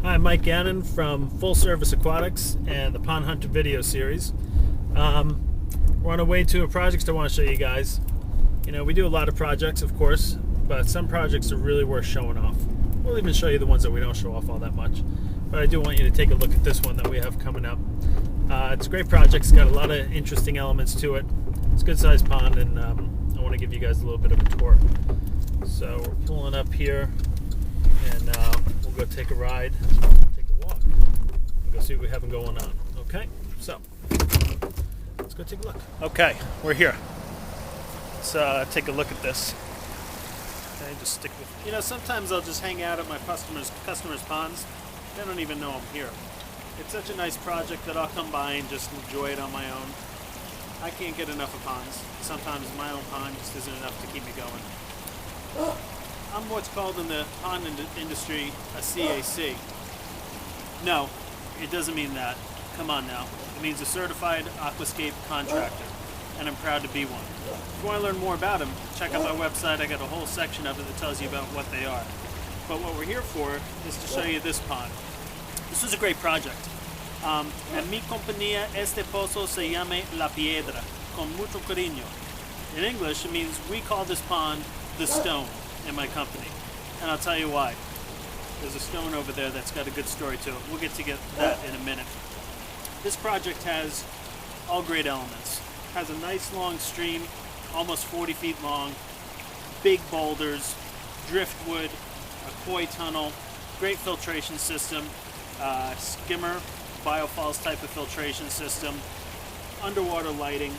Hi, I'm Mike Gannon from Service Aquatics and the Pond Hunter video series. We're on our way to a project I want to show you guys. You know, we do a lot of projects, of course, but some projects are really worth showing off. We'll even show you the ones that we don't show off all that much. But I do want you to take a look at this one that we have coming up. It's a great project. It's got a lot of interesting elements to it. It's a good sized pond, and I want to give you guys a little bit of a tour. So we're pulling up here, and we'll go take a ride, take a walk, and go see what we have going on. Okay, so let's go take a look. Okay, we're here. Let's take a look at this. Okay, just stick with me. You know, sometimes I'll just hang out at my customers' ponds. They don't even know I'm here. It's such a nice project that I'll come by and just enjoy it on my own. I can't get enough of ponds. Sometimes my own pond just isn't enough to keep me going. I'm what's called in the pond industry a CAC. No, it doesn't mean that. Come on now. It means a certified aquascape contractor, and I'm proud to be one. If you want to learn more about them, check out my website. I got a whole section of it that tells you about what they are. But what we're here for is to show you this pond. This was a great project. En mi compañía este pozo se llama La Piedra, con mucho cariño. In English, it means we call this pond the Stone in my company. And I'll tell you why. There's a stone over there that's got a good story to it. We'll get to that in a minute. This project has all great elements. It has a nice long stream, almost 40 feet long, big boulders, driftwood, a koi tunnel, great filtration system, skimmer, biofalls type of filtration system, underwater lighting,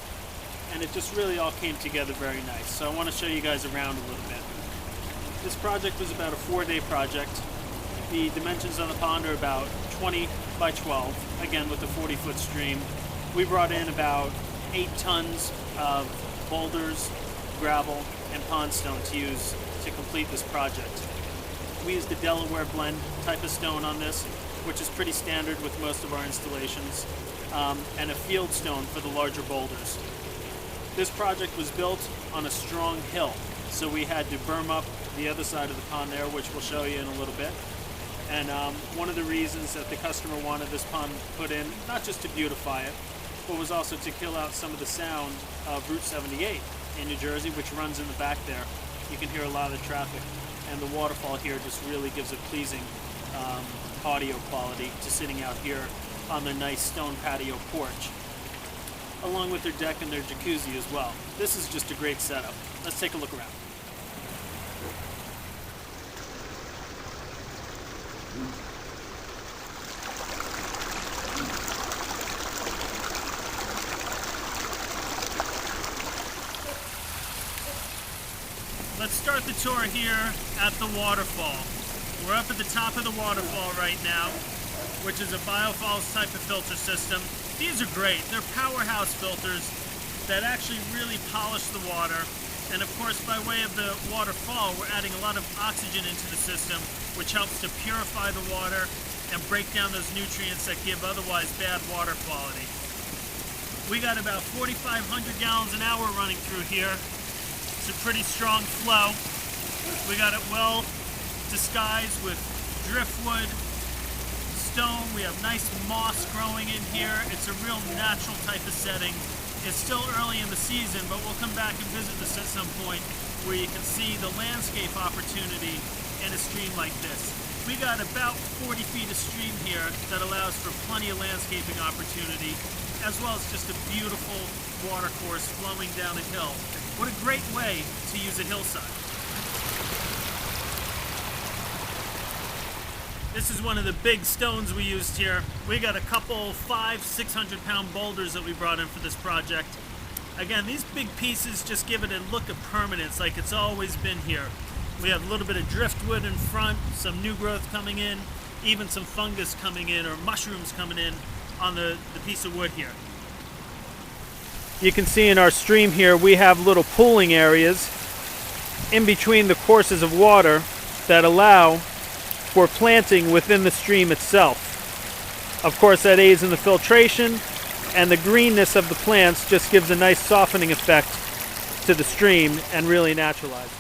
and it just really all came together very nice. So I want to show you guys around a little bit. This project was about a 4-day project. The dimensions on the pond are about 20 by 12, again with a 40-foot stream. We brought in about 8 tons of boulders, gravel, and pond stone to use to complete this project. We used the Delaware blend type of stone on this, which is pretty standard with most of our installations, and a field stone for the larger boulders. This project was built on a strong hill, so we had to berm up the other side of the pond there, which we'll show you in a little bit. And one of the reasons that the customer wanted this pond put in, not just to beautify it, but was also to kill out some of the sound of Route 78 in New Jersey, which runs in the back there. You can hear a lot of the traffic, and the waterfall here just really gives a pleasing audio quality to sitting out here on their nice stone patio porch, along with their deck and their jacuzzi as well. This is just a great setup. Let's take a look around. Let's start the tour here at the waterfall. We're up at the top of the waterfall right now, which is a biofalls type of filter system. These are great. They're powerhouse filters that actually really polish the water. And of course, by way of the waterfall, we're adding a lot of oxygen into the system, which helps to purify the water and break down those nutrients that give otherwise bad water quality. We got about 4,500 gallons an hour running through here. It's a pretty strong flow. We got it well disguised with driftwood, stone. We have nice moss growing in here. It's a real natural type of setting. It's still early in the season, but we'll come back and visit this at some point where you can see the landscape opportunity in a stream like this. We got about 40 feet of stream here that allows for plenty of landscaping opportunity, as well as just a beautiful water course flowing down a hill. What a great way to use a hillside. This is one of the big stones we used here. We got a couple 500-600 pound boulders that we brought in for this project. Again, these big pieces just give it a look of permanence, like it's always been here. We have a little bit of driftwood in front, some new growth coming in, even some fungus coming in or mushrooms coming in on the piece of wood here. You can see in our stream here we have little pooling areas in between the courses of water that allow for planting within the stream itself. Of course, that aids in the filtration, and the greenness of the plants just gives a nice softening effect to the stream and really naturalizes.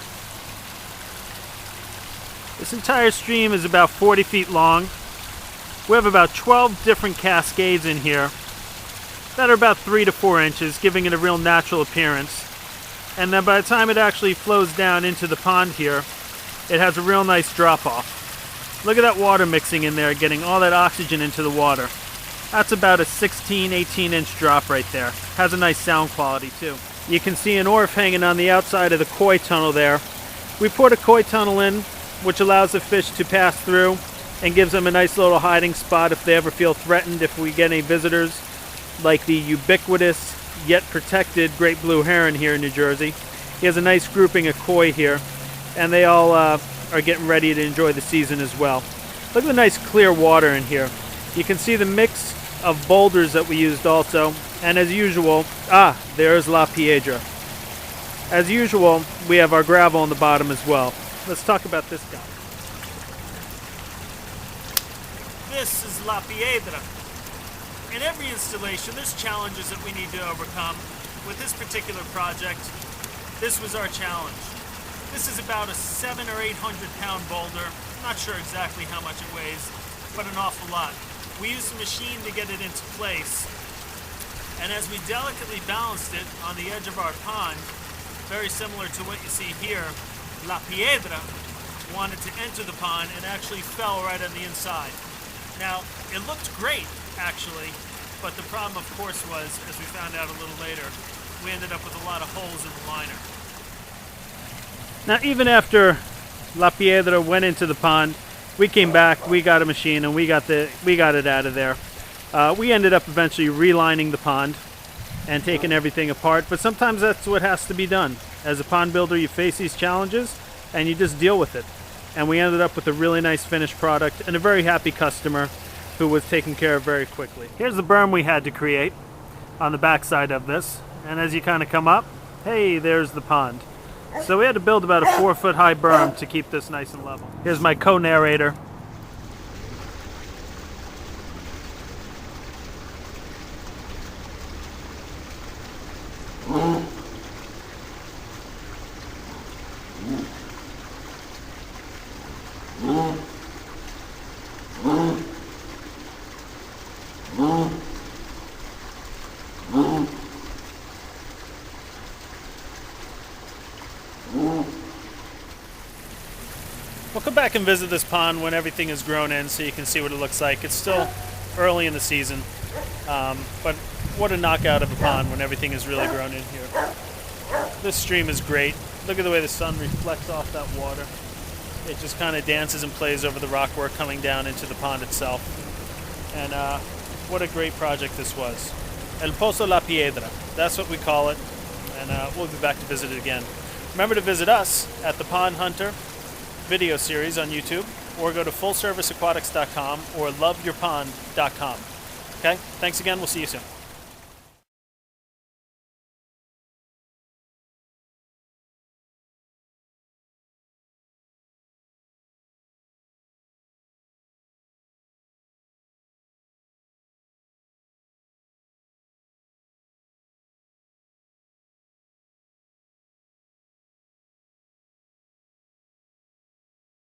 This entire stream is about 40 feet long. We have about 12 different cascades in here that are about 3 to 4 inches, giving it a real natural appearance. And then by the time it actually flows down into the pond here, it has a real nice drop-off. Look at that water mixing in there, getting all that oxygen into the water. That's about a 16, 18-inch drop right there. Has a nice sound quality too. You can see an orf hanging on the outside of the koi tunnel there. We put a koi tunnel in, which allows the fish to pass through and gives them a nice little hiding spot if they ever feel threatened, if we get any visitors, like the ubiquitous yet protected great blue heron here in New Jersey. He has a nice grouping of koi here, and they all are getting ready to enjoy the season as well. Look at the nice clear water in here. You can see the mix of boulders that we used also, and as usual, there's La Piedra. As usual, we have our gravel on the bottom as well. Let's talk about this guy. This is La Piedra. In every installation, there's challenges that we need to overcome. With this particular project, this was our challenge. This is about a 700 or 800 pound boulder. Not sure exactly how much it weighs, but an awful lot. We used a machine to get it into place, and as we delicately balanced it on the edge of our pond, very similar to what you see here, La Piedra wanted to enter the pond and actually fell right on the inside. Now, it looked great, actually, but the problem, of course, was, as we found out a little later, we ended up with a lot of holes in the liner. Now, even after La Piedra went into the pond, we came back, we got a machine, and we got it out of there. We ended up eventually relining the pond and taking everything apart, but sometimes that's what has to be done. As a pond builder, you face these challenges, and you just deal with it. And we ended up with a really nice finished product and a very happy customer who was taken care of very quickly. Here's the berm we had to create on the back side of this. And as you kind of come up, hey, there's the pond. So we had to build about a 4-foot high berm to keep this nice and level. Here's my co-narrator. We'll come back and visit this pond when everything is grown in so you can see what it looks like. It's still early in the season, but what a knockout of a pond when everything is really grown in here. This stream is great. Look at the way the sun reflects off that water. It just kind of dances and plays over the rockwork coming down into the pond itself. And what a great project this was. El Pozo La Piedra. That's what we call it. And we'll be back to visit it again. Remember to visit us at the Pond Hunter video series on YouTube, or go to fullserviceaquatics.com or loveyourpond.com. Okay? Thanks again. We'll see you soon.